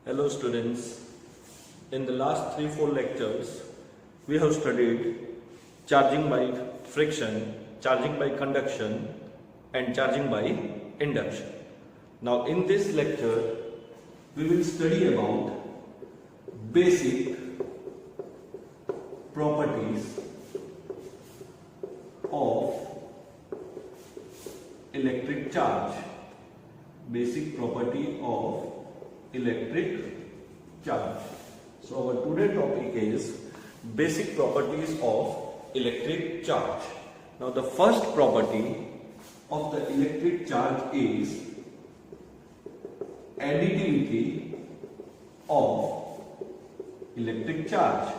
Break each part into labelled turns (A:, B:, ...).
A: Hello students, in the last 3-4 lectures we have studied charging by friction, charging by conduction and charging by induction. Now in this lecture we will study about basic properties of electric charge. Basic property of electric charge. So our today topic is basic properties of electric charge. Now the first property of the electric charge is additivity of electric charge.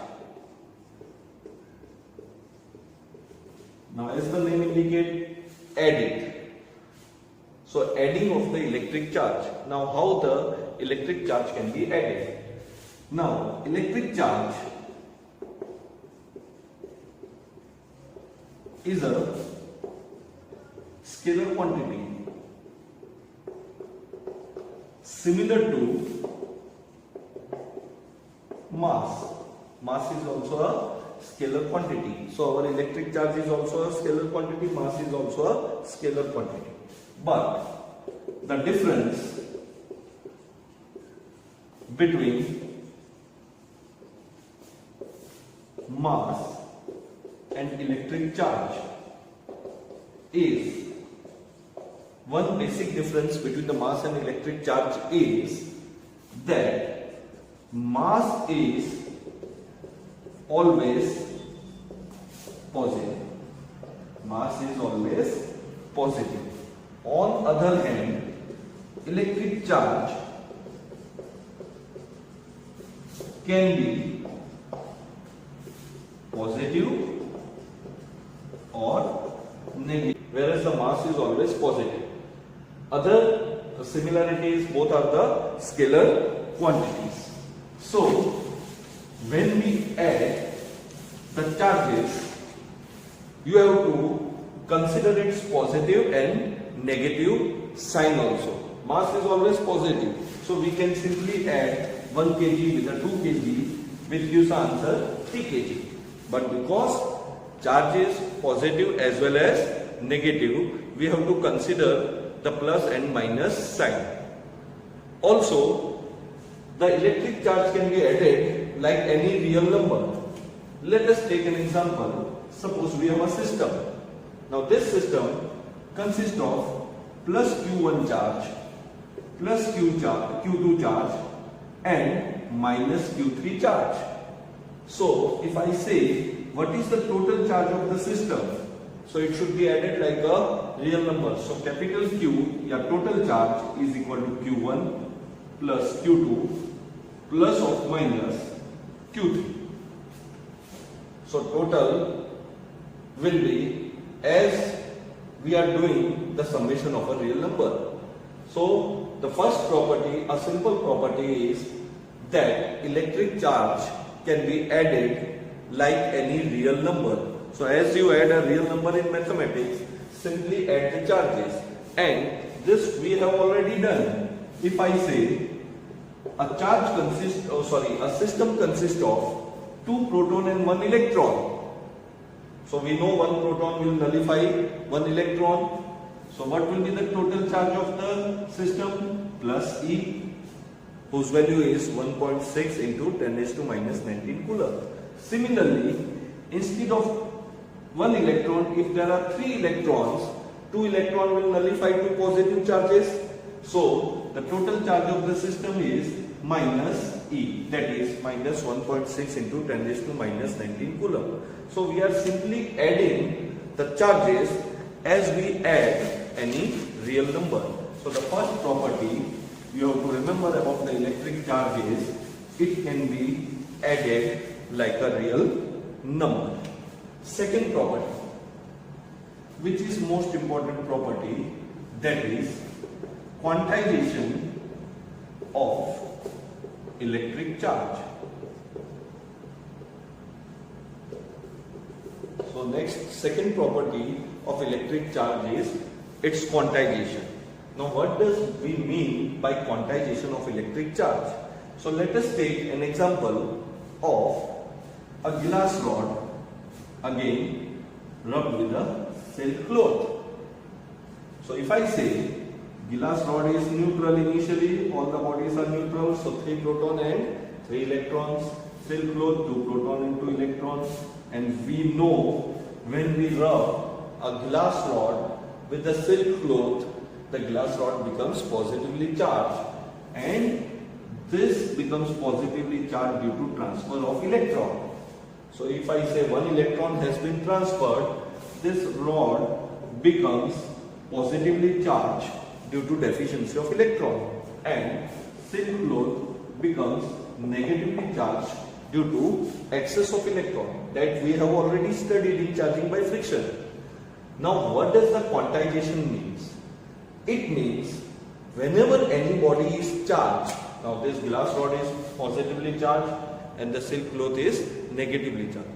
A: Now as the name indicates, added. So adding of the electric charge. Now how the electric charge can be added? Now electric charge is a scalar quantity similar to mass. Mass is also a scalar quantity. So our electric charge is also a scalar quantity, mass is also a scalar quantity. But the difference between mass and electric charge is, one basic difference between the mass and electric charge is that mass is always positive. Mass is always positive. On other hand, electric charge can be positive or negative, whereas the mass is always positive. Other similarities, both are the scalar quantities. So, when we add the charges, you have to consider its positive and negative sign also. Mass is always positive, so we can simply add 1 kg with a 2 kg, which gives the answer 3 kg. But because charge is positive as well as negative, we have to consider the plus and minus sign. Also, the electric charge can be added like any real number. Let us take an example. Suppose we have a system. Now this system consists of plus Q1 charge, plus Q2 charge and minus Q3 charge. So if I say what is the total charge of the system, so it should be added like a real number. So capital Q, your total charge is equal to Q1 plus Q2 plus of minus Q3. So total will be, as we are doing the summation of a real number. So the first property, a simple property, is that electric charge can be added like any real number. So as you add a real number in mathematics, simply add the charges. And this we have already done. If I say a system consists of 2 proton and 1 electron. So we know 1 proton will nullify 1 electron. So what will be the total charge of the system? Plus E, whose value is 1.6 into 10 raised to minus 19 coulomb. Similarly, instead of 1 electron, if there are 3 electrons, 2 electrons will nullify 2 positive charges. So the total charge of the system is minus E, that is minus 1.6 into 10 raised to minus 19 coulomb. So we are simply adding the charges as we add any real number. So the first property you have to remember about the electric charge is it can be added like a real number. Second property, which is most important property, that is quantization of electric charge. So next, second property of electric charge is its quantization. Now what does we mean by quantization of electric charge? So let us take an example of a glass rod, again rubbed with a silk cloth. So if I say glass rod is neutral initially, all the bodies are neutral, so 3 proton and 3 electrons. Silk cloth, 2 proton and 2 electrons. And we know when we rub a glass rod with the silk cloth, the glass rod becomes positively charged, and this becomes positively charged due to transfer of electron. So if I say 1 electron has been transferred, this rod becomes positively charged due to deficiency of electron, and silk cloth becomes negatively charged due to excess of electron, that we have already studied in charging by friction. Now what does the quantization means? It means whenever any body is charged, now this glass rod is positively charged and the silk cloth is negatively charged.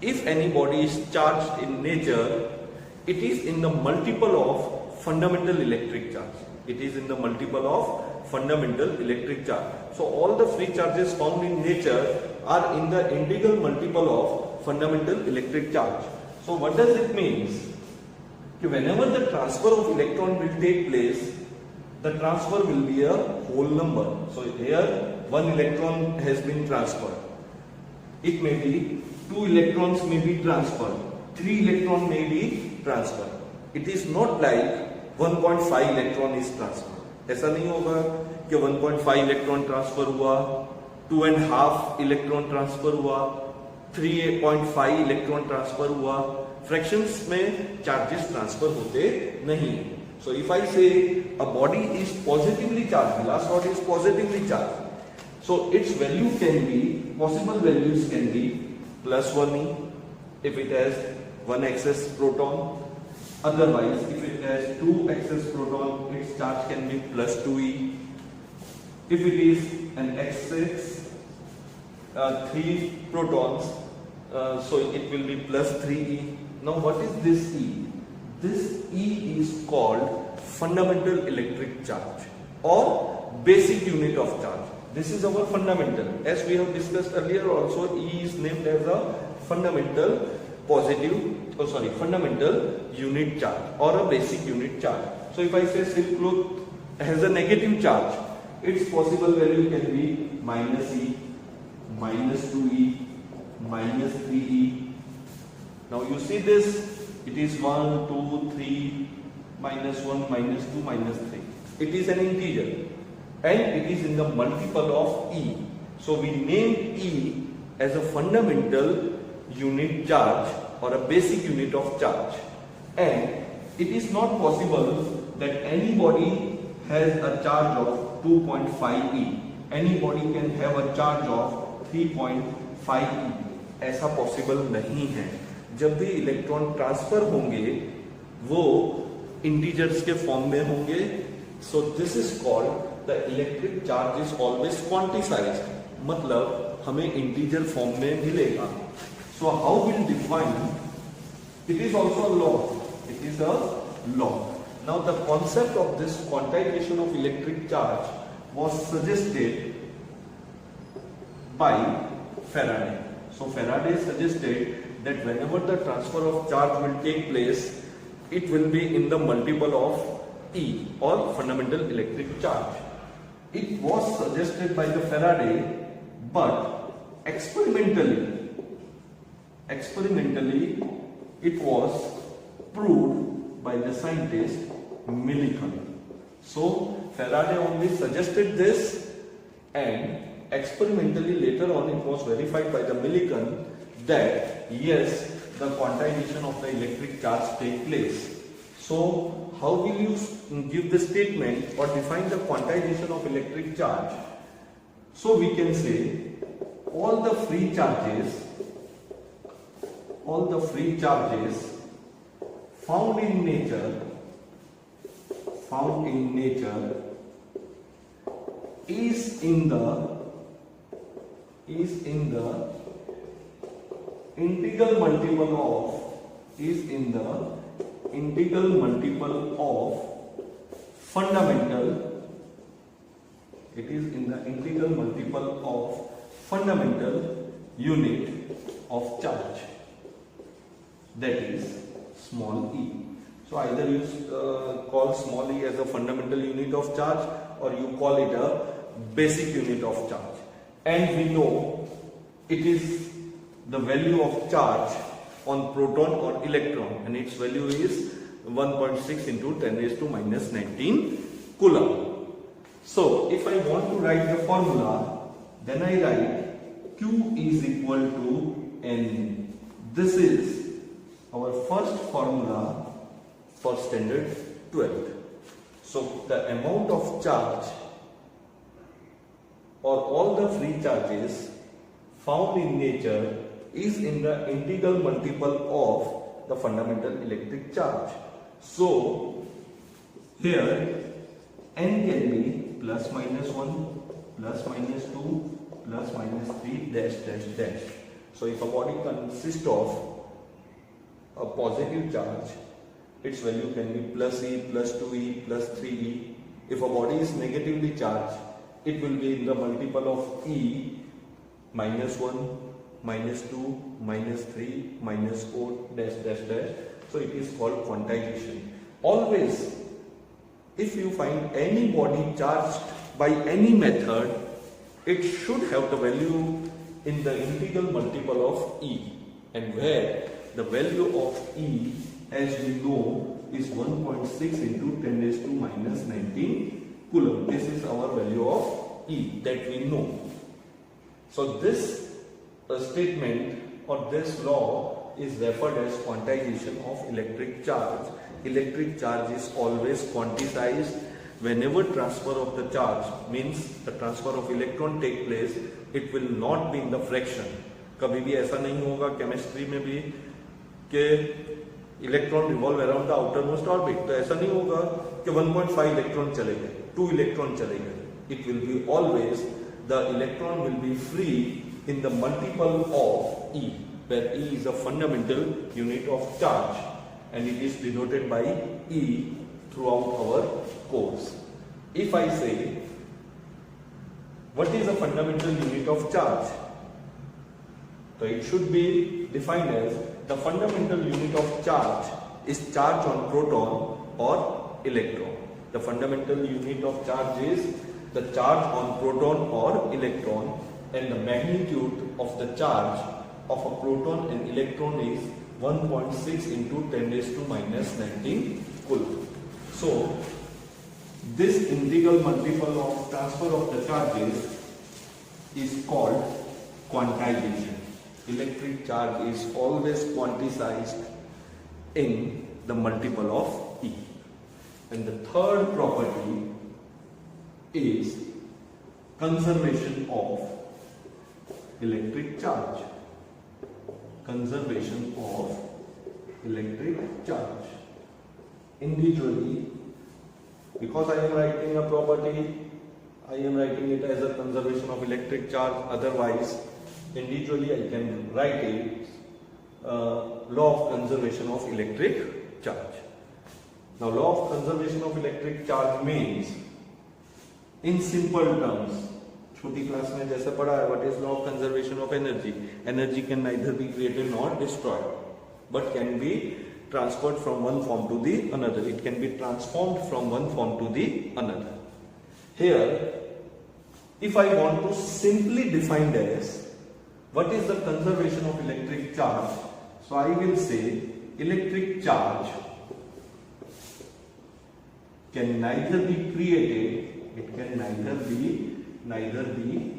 A: If any body is charged in nature, it is in the multiple of fundamental electric charge. It is in the multiple of fundamental electric charge. So all the free charges found in nature are in the integral multiple of fundamental electric charge. So what does it mean? Whenever the transfer of electron will take place, the transfer will be a whole number. So here 1 electron has been transferred. It may be 2 electrons may be transferred, 3 electron may be transferred. It is not like 1.5 electron is transferred. ऐसा नहीं होगा कि 1.5 electron transfer हुआ, 2.5 electron transfer हुआ, 3.5 electron transfer हुआ. Fractions में charges transfer होते नहीं. So if I say a body is positively charged, glass rod is positively charged, so its value can be, possible values can be +1e if it has 1 excess proton. Otherwise, if it has 2 excess proton, its charge can be +2e. If it is an excess 3 protons, so it will be +3e. Now what is this e? This e is called fundamental electric charge or basic unit of charge. This is our fundamental. As we have discussed earlier also, e is named as a fundamental fundamental unit charge or a basic unit charge. So if I say silk cloth has a negative charge, its possible value can be -e, -2e, -3e. Now you see this, it is 1, 2, 3, -1, -2, -3. It is an integer and it is in the multiple of e. So we named e as a fundamental unit charge or a basic unit of charge, and it is not possible that anybody has a charge of 2.5e. Anybody can have a charge of 3.5e. ऐसा possible नहीं है. जब भी electron transfer होंगे वो integers के फॉर्म में होंगे. So this is called the electric charge is always quantised, मतलब हमें इंटीजर फॉर्म में मिलेगा. So how will define? It is also a law. It is a law. Now the concept of this quantization of electric charge was suggested by Faraday. So Faraday suggested that whenever the transfer of charge will take place, it will be in the multiple of E or fundamental electric charge. It was suggested by the Faraday, but experimentally it was proved by the scientist Millikan. So Faraday only suggested this, and experimentally later on it was verified by the Millikan that yes, the quantization of the electric charge take place. So how will you give the statement or define the quantization of electric charge? So we can say all the free charges found in nature is in the integral multiple of fundamental It is in the integral multiple of fundamental unit of charge, that is small e. So either you call small e as a fundamental unit of charge, or you call it a basic unit of charge. And we know it is the value of charge on proton or electron, and its value is 1.6 into 10 raised to minus 19 coulomb. So if I want to write the formula, then I write Q is equal to N. This is our first formula for standard 12th. So the amount of charge or all the free charges found in nature is in the integral multiple of the fundamental electric charge. So here N can be plus minus 1, plus minus 2, plus minus 3, dash dash dash. So if a body consists of a positive charge, its value can be plus E, plus 2E, plus 3E. If a body is negatively charged, it will be in the multiple of E, minus 1, minus 2, minus 3, minus 4, dash dash dash. So it is called quantization. Always, if you find any body charged by any method, it should have the value in the integral multiple of E, and where the value of E, as we know, is 1.6 into 10 raised to minus 19 coulomb. This is our value of E that we know. So this statement or this law is referred as quantization of electric charge. Electric charge is always quantized. Whenever transfer of the charge, means the transfer of electron take place, it will not be in the fraction. कभी भी ऐसा नहीं होगा chemistry में भी कि electron revolve around the outer most orbit, तो ऐसा नहीं होगा कि 1.5 इलेक्ट्रॉन चले गए, 2 इलेक्ट्रॉन चले गए. It will be always the electron will be free in the multiple of E, where E is a fundamental unit of charge, and it is denoted by E throughout our course. If I say, what is a fundamental unit of charge? So it should be defined as the fundamental unit of charge is charge on proton or electron. The fundamental unit of charge is the charge on proton or electron, and the magnitude of the charge of a proton and electron is 1.6 into 10 raised to minus 19 coulomb. So this integral multiple of transfer of the charges is called quantization. Electric charge is always quantized in the multiple of E. And the third property is conservation of electric charge. Conservation of electric charge. Individually, because I am writing a property, I am writing it as a conservation of electric charge. Otherwise, individually I can write it law of conservation of electric charge. Now, law of conservation of electric charge means, in simple terms, छोटी class में जैसे पढ़ा है, what is law of conservation of energy? Energy can neither be created nor destroyed, but can be transferred from one form to the another. It can be transformed from one form to the another. Here, if I want to simply define as what is the conservation of electric charge, so I will say electric charge can neither be created, it can neither be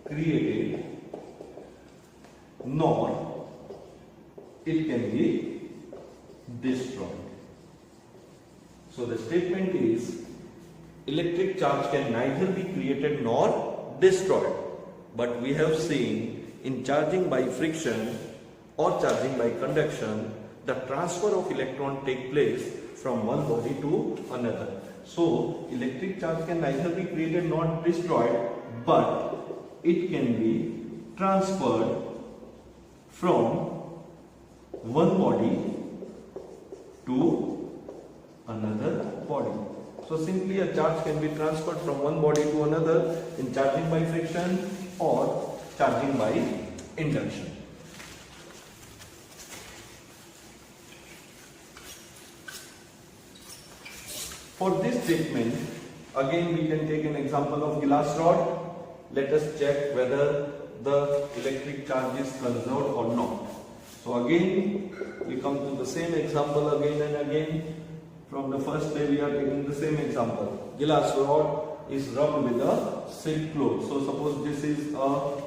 A: created nor it can be destroyed. So the statement is electric charge can neither be created nor destroyed, but we have seen in charging by friction or charging by conduction, the transfer of electron take place from one body to another. So electric charge can neither be created nor destroyed, but it can be transferred from one body to another body. So simply a charge can be transferred from one body to another in charging by friction or charging by induction. For this statement, again we can take an example of glass rod. Let us check whether the electric charge is conserved or not. So again we come to the same example again and again. From the first day we are taking the same example. Glass rod is rubbed with a silk cloth. So suppose this is a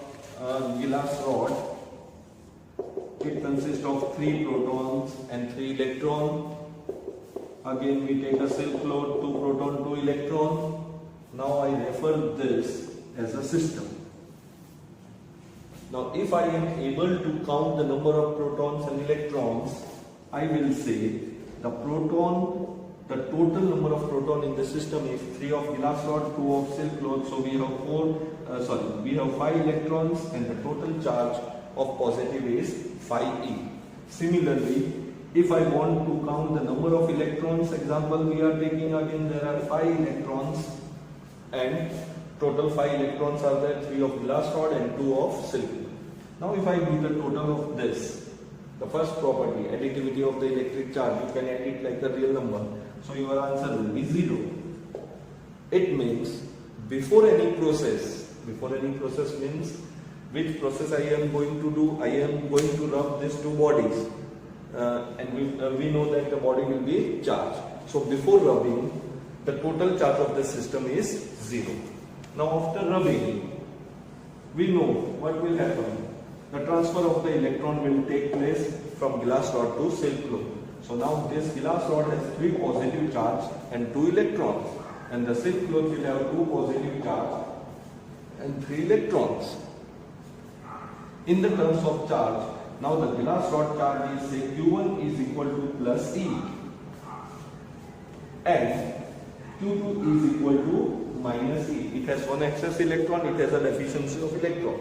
A: glass rod. It consists of 3 protons and 3 electrons. Again we take a silk cloth, 2 proton, 2 electron. Now I refer this as a system. Now if I am able to count the number of protons and electrons, I will say the total number of proton in the system is 3 of glass rod, 2 of silk cloth. So we have 5 electrons and the total charge of positive is 5e. Similarly, if I want to count the number of electrons, example we are taking again, there are 5 electrons and total 5 electrons are there, 3 of glass rod and 2 of silk. Now if I do the total of this, the first property, additivity of the electric charge, you can add it like a real number. So your answer will be 0. It means before any process means which process I am going to do, I am going to rub these two bodies. And we know that the body will be charged. So before rubbing, the total charge of the system is 0. Now after rubbing, we know what will happen. The transfer of the electron will take place from glass rod to silk cloth. So now this glass rod has 3 positive charge and 2 electrons, and the silk cloth will have 2 positive charge and 3 electrons. In the terms of charge, now the glass rod charge is, say, Q1 is equal to plus E and Q2 is equal to minus E. It has one excess electron, it has a deficiency of electron.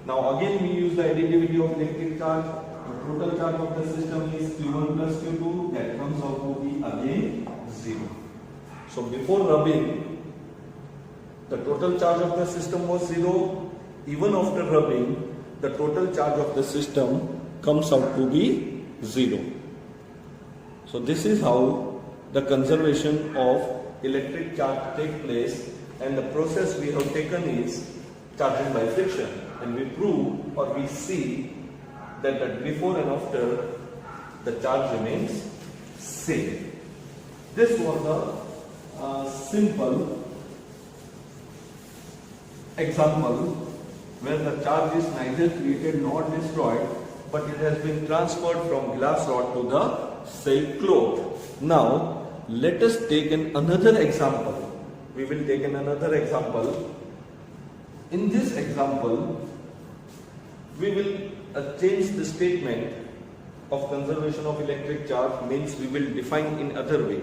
A: Now again we use the additivity of electric charge. The total charge of the system is Q1 plus Q2, that comes out to be again 0. So before rubbing, the total charge of the system was 0. Even after rubbing, the total charge of the system comes out to be 0. So this is how the conservation of electric charge takes place, and the process we have taken is charging by friction, and we prove or we see that before and after the charge remains same. This was a simple example where the charge is neither created nor destroyed, but it has been transferred from glass rod to the silk cloth. Now let us take another example. We will take another example. In this example, we will change the statement of conservation of electric charge, means we will define in other way.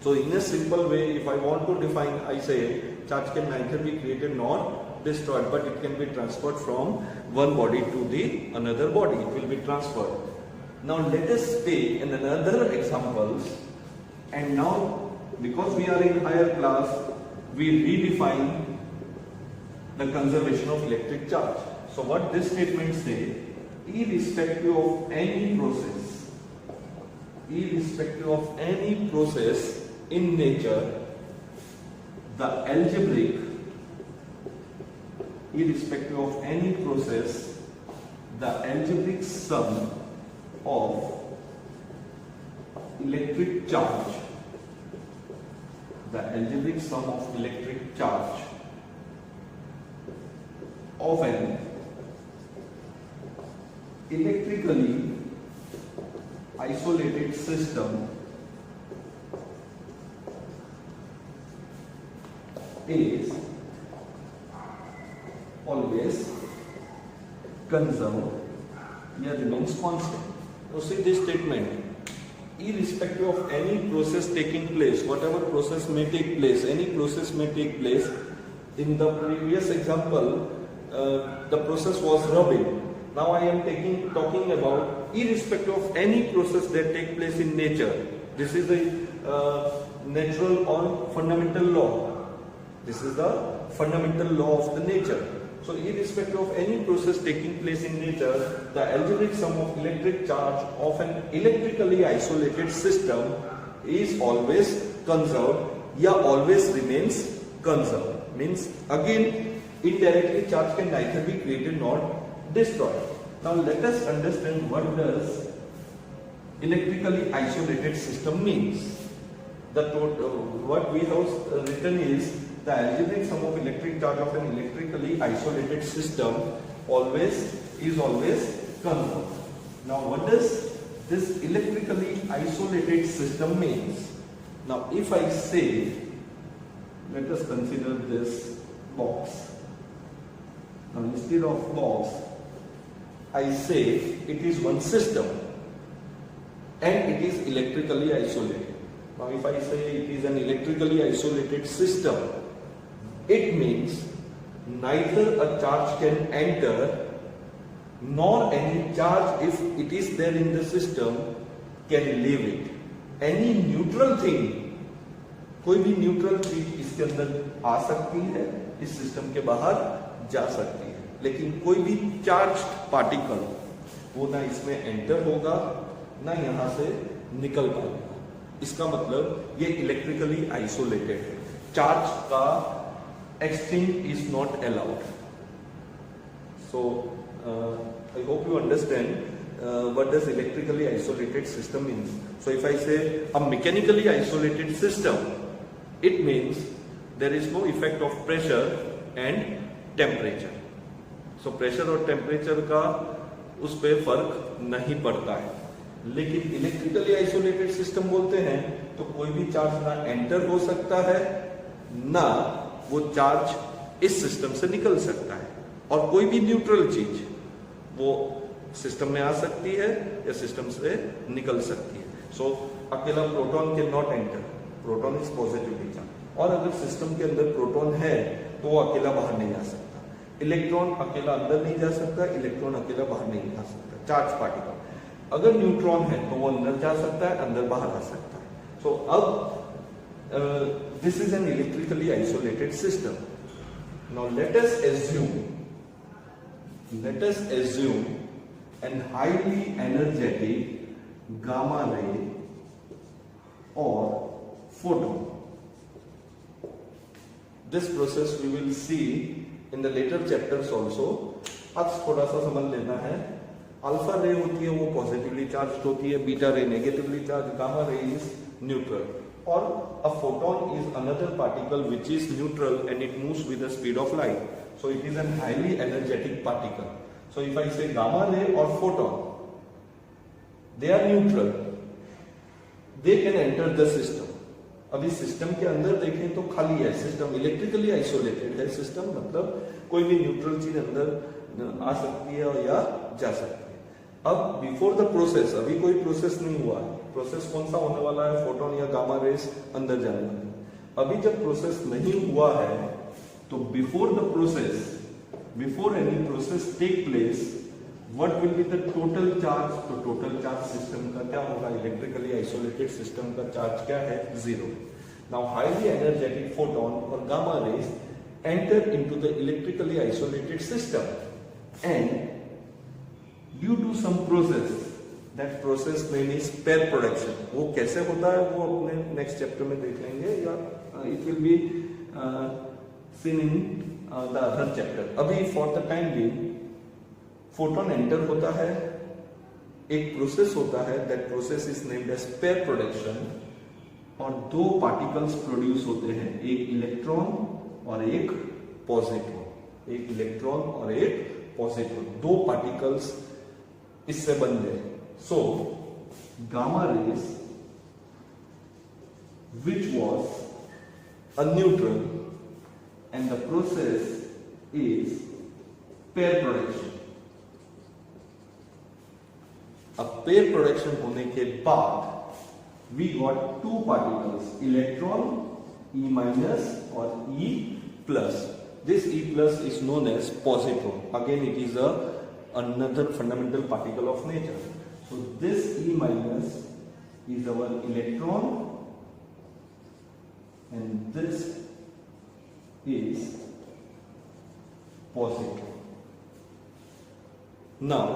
A: So in a simple way, if I want to define, I say charge can neither be created nor destroyed, but it can be transferred from one body to the another body. It will be transferred. Now let us take another examples, and now because we are in higher class, we redefine the conservation of electric charge. So what this statement says, irrespective of any process in nature, the algebraic sum of electric charge, of an electrically isolated system is always conserved, here remains constant. Now see this statement, irrespective of any process taking place, whatever process may take place, any process may take place. In the previous example, the process was rubbing. Now I am talking about irrespective of any process that take place in nature. This is natural or fundamental law. This is the fundamental law of the nature. So irrespective of any process taking place in nature, the algebraic sum of electric charge of an electrically isolated system is always conserved, या always remains conserved. Means again indirectly charge can neither be created nor destroyed. Now let us understand what does electrically isolated system means. What we have written is the algebraic sum of electric charge of an electrically isolated system is always conserved. Now what does this electrically isolated system means? Now if I say, let us consider this box. Now instead of box, I say it is one system and it is electrically isolated. Now if I say it is an electrically isolated system, it means neither a charge can enter nor any charge, if it is there in the system, can leave it. Any neutral thing, कोई भी neutral चीज इसके अंदर आ सकती है, इस system के बाहर जा सकती है, लेकिन कोई भी चार्ज पार्टिकल वो ना इसमें एंटर होगा ना यहां से निकल पाएगा. इसका मतलब ये इलेक्ट्रिकली आइसोलेटेड है. चार्ज का exchange is not allowed. So I hope you understand what does electrically isolated system means. So if I say a mechanically isolated system, it means there is no effect of pressure and temperature. So pressure और temperature का उस पे फर्क नहीं पड़ता है. लेकिन electrically isolated system बोलते हैं तो कोई भी चार्ज ना एंटर हो सकता है ना वो चार्ज इस सिस्टम से निकल सकता है, और कोई भी न्यूट्रल चीज वो सिस्टम में आ सकती है या सिस्टम से निकल सकती है. सो अकेला proton can not enter, proton is positively charge, और अगर सिस्टम के अंदर प्रोटॉन है तो वो अकेला बाहर नहीं जा सकता. इलेक्ट्रॉन अकेला अंदर नहीं जा सकता, इलेक्ट्रॉन अकेला बाहर नहीं जा सकता. चार्ज पार्टिकल अगर न्यूट्रॉन है तो वो अंदर जा सकता है, अंदर बाहर आ सकता है. सो अब this is an electrically isolated system. Now let us assume an highly energetic gamma ray or photon. This process we will see in the later chapters also. आज थोड़ा सा समझ लेना है. अल्फा रे होती है वो पॉजिटिवली चार्ज होती है, बीटा रे negatively charge, gamma ray is neutral. Or a photon is another particle which is neutral and it moves with the speed of light. So it is a highly energetic particle. So if I say gamma ray or photon, they are neutral. They can enter the system. अभी system के अंदर देखें तो खाली है system, electrically isolated है system, मतलब कोई भी न्यूट्रल चीज अंदर आ सकती है या जा सकती है. अब बिफोर द प्रोसेस अभी कोई प्रोसेस नहीं हुआ है. प्रोसेस कौन सा होने वाला है? फोटोन या गामा रेस अंदर जाने वाली है. अभी जब प्रोसेस नहीं हुआ है तो before the process, before any process take place, what will be the total charge? तो टोटल चार्ज सिस्टम का क्या होगा? इलेक्ट्रिकली आइसोलेटेड सिस्टम का चार्ज क्या है? 0. नाउ हाईली एनर्जेटिक फोटोन और gamma rays enter into the electrically isolated system and due to some process, that process name is pair production. वो कैसे होता है वो अपने नेक्स्ट चैप्टर में देख लेंगे, या it will be seen in the other chapter. अभी for the time being photon enter होता है, एक प्रोसेस होता है, that process is named as pair production, और दो पार्टिकल्स प्रोड्यूस होते हैं, एक इलेक्ट्रॉन और एक पॉजिट्रॉन. एक इलेक्ट्रॉन और एक पॉजिट्रॉन, दो पार्टिकल्स इससे बन गए. So gamma rays which was a neutral and the process is pair production. अब पेयर प्रोडक्शन होने के बाद we got two particles, electron E minus or E plus. This E plus is known as positron. Again it is another fundamental particle of nature. So this E minus is our electron and this is positron. Now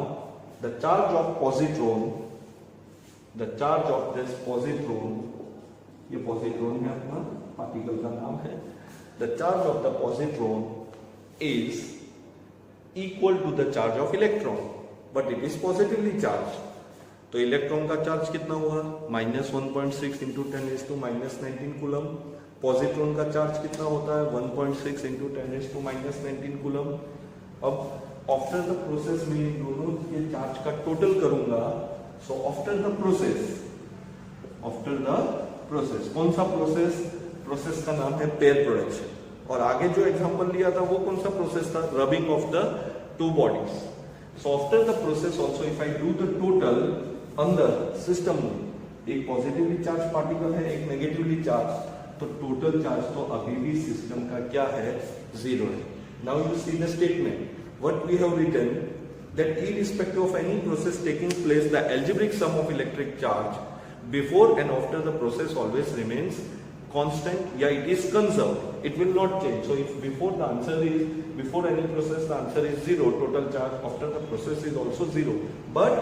A: the charge of positron, the charge of this positron, ये positron है अपना particle का नाम है, the charge of the positron is equal to the charge of electron, but it is positively charged. तो electron का charge कितना हुआ, -1.6 इंटू 10⁻⁻19 कूलम. पॉजिट्रॉन का चार्ज कितना होता है, 1.6 इंटू 10⁻⁻19 कूलम. अब आफ्टर द प्रोसेस में इन दोनों के चार्ज का टोटल करूंगा. सो आफ्टर द प्रोसेस कौन सा प्रोसेस का नाम है पेयर प्रोडक्शन. और आगे जो एग्जांपल लिया था वो कौन सा प्रोसेस था, rubbing of the two bodies. So after the process also if I do the total अंदर सिस्टम में, एक पॉजिटिवली चार्ज पार्टिकल है, एक नेगेटिवली चार्ज, तो टोटल चार्ज तो अभी भी सिस्टम का क्या है, 0 है. Now you see the statement what we have written that irrespective of any process taking place, the algebraic sum of electric charge before and after the process always remains constant. Yeah, it is conserved, it will not change. So if before any process the answer is 0, total charge after the process is also 0. But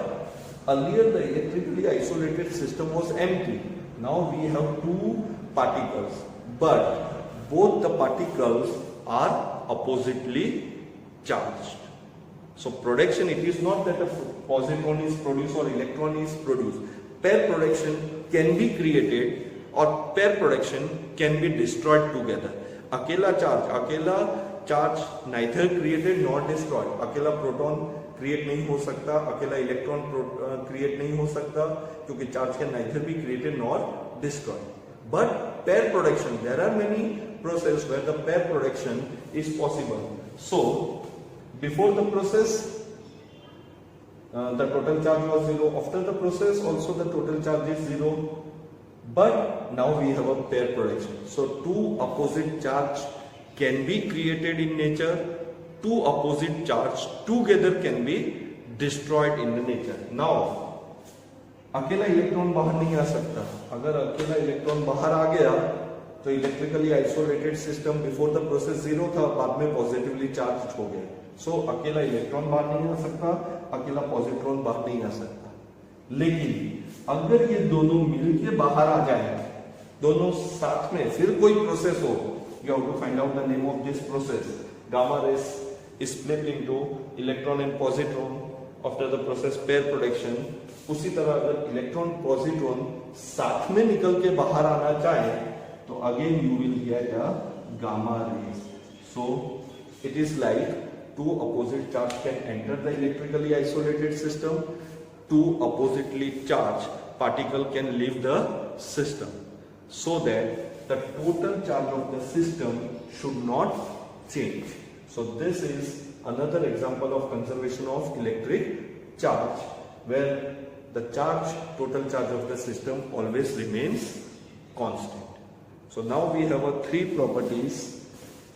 A: earlier the electrically isolated system was empty. Now we have two particles, but both the particles are oppositely charged. So production, it is not that a positron is produced or electron is produced. Pair production can be created or pair production can be destroyed together. अकेला charge neither created nor destroyed. अकेला proton create नहीं हो सकता, अकेला electron create नहीं हो सकता, क्योंकि charge can neither be created nor destroyed. But pair production, there are many processes where the pair production is possible. So before the process the total charge was 0, after the process also the total charge is 0, but now we have a pair production. So two opposite charge can be created in nature, two opposite charge together can be destroyed in the nature. Now अकेला electron बाहर नहीं आ सकता. अगर अकेला electron बाहर आ गया तो electrically isolated system before the process 0 था, बाद में पॉजिटिवली चार्ज हो गया. सो अकेला इलेक्ट्रॉन बाहर नहीं आ सकता, अकेला पॉजिट्रॉन बाहर नहीं आ सकता. लेकिन अगर ये दोनों मिलके बाहर आ जाए, दोनों साथ में, फिर कोई प्रोसेस हो, you have to find out the name of this process. Gamma rays is split into electron and positron after the process pair production. उसी तरह अगर इलेक्ट्रॉन पॉजिट्रॉन साथ में निकल के बाहर आना चाहे तो again you will get a gamma rays. So it is like two opposite charge can enter the electrically isolated system, two oppositely charged particle can leave the system, so that the total charge of the system should not change. So this is another example of conservation of electric charge, where the total charge of the system always remains constant. So now we have 3 properties: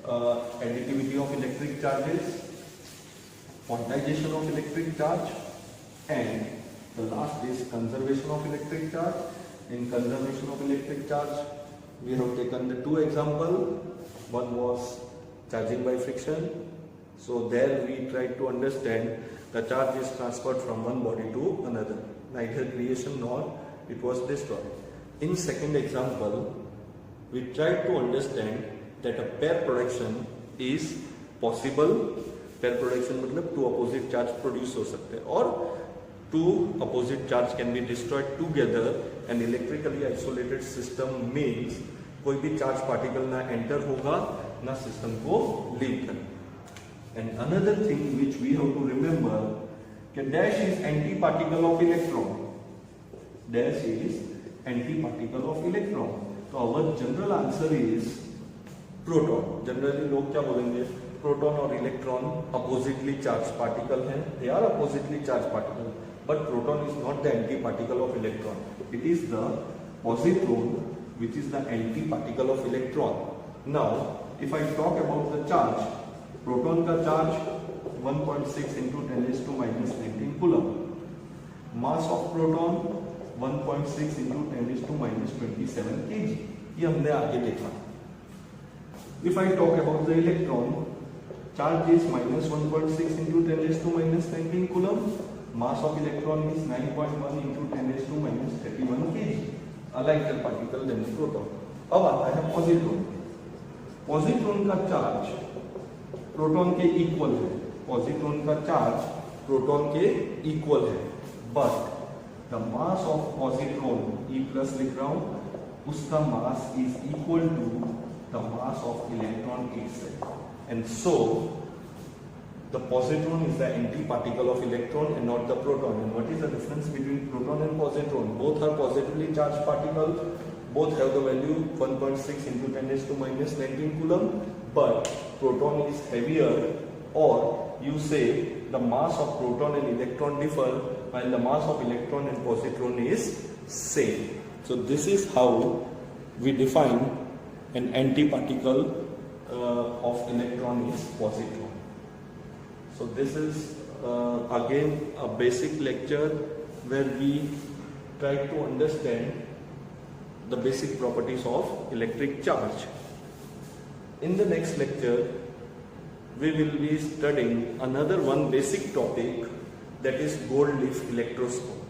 A: additivity of electric charges, quantization of electric charge, and the last is conservation of electric charge. In conservation of electric charge, we have taken the 2 examples. One was charging by friction. So there we tried to understand the charge is transferred from one body to another, neither creation nor it was destroyed. In second example, we tried to understand that a pair production is possible. Pair production मतलब 2 opposite charge produce हो सकते हैं, और 2 opposite charge can be destroyed together. And electrically isolated system means कोई भी charge particle ना enter होगा ना सिस्टम को लीव करेगा. And another thing which we have to remember कि dash is anti particle of electron. Dash is anti particle of electron. तो our general answer is proton. Generally लोग क्या बोलेंगे, प्रोटॉन और इलेक्ट्रॉन अपोजिटली चार्ज पार्टिकल हैं, they are oppositely charge particle, but proton is not the anti particle of electron. It is the positron which is the anti particle of electron. Now if I talk about the charge, proton का charge 1.6 into 10⁻⁻19 coulomb. Mass of proton 1.6 into 10⁻27 kg. ये हमने आगे देखा. If I talk about the electron, charge is minus 1.6 into 10 raised to minus 19 coulomb. Mass of electron is 9.1 into 10 raised to minus 31 kg. A lighter particle than the proton. अब आता है positron. Positron का charge proton के equal है। Positron का charge proton के equal है, but the mass of positron E plus लिख रहा हूं, उसका mass is equal to the mass of electron itself, and so the positron is the antiparticle of electron and not the proton. And what is the difference between proton and positron? Both are positively charged particles. Both have the value 1.6 into 10 raised to minus 19 coulomb, but proton is heavier, or you say the mass of proton and electron differ while the mass of electron and positron is same. So this is how we define an antiparticle of electron is positron. So this is again a basic lecture where we try to understand the basic properties of electric charge. In the next lecture, we will be studying another one basic topic, that is gold leaf electroscope,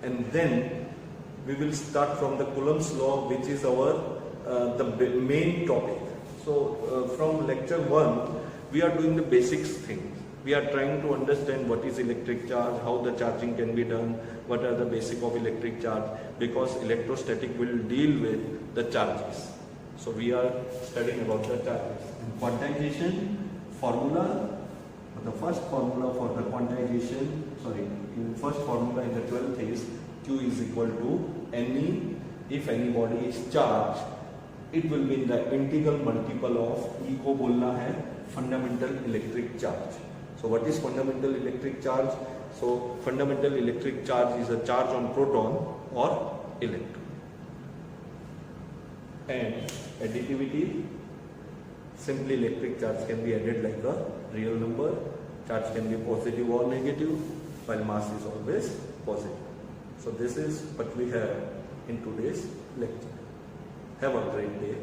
A: and then we will start from the Coulomb's law, which is our the main topic. So from lecture 1 we are doing the basics things. We are trying to understand what is electric charge, how the charging can be done, what are the basic of electric charge, because electrostatic will deal with the charges. So we are studying about the charges. And quantization formula, the first formula for the quantization, first formula in the 12th is Q is equal to Ne. If any body is charged, it will be in the integral multiple of E को बोलना है fundamental electric charge. So what is fundamental electric charge? So fundamental electric charge is a charge on proton or electron. And additivity, simply electric charge can be added like a real number. Charge can be positive or negative, while mass is always positive. So this is what we have in today's lecture. Have a great day.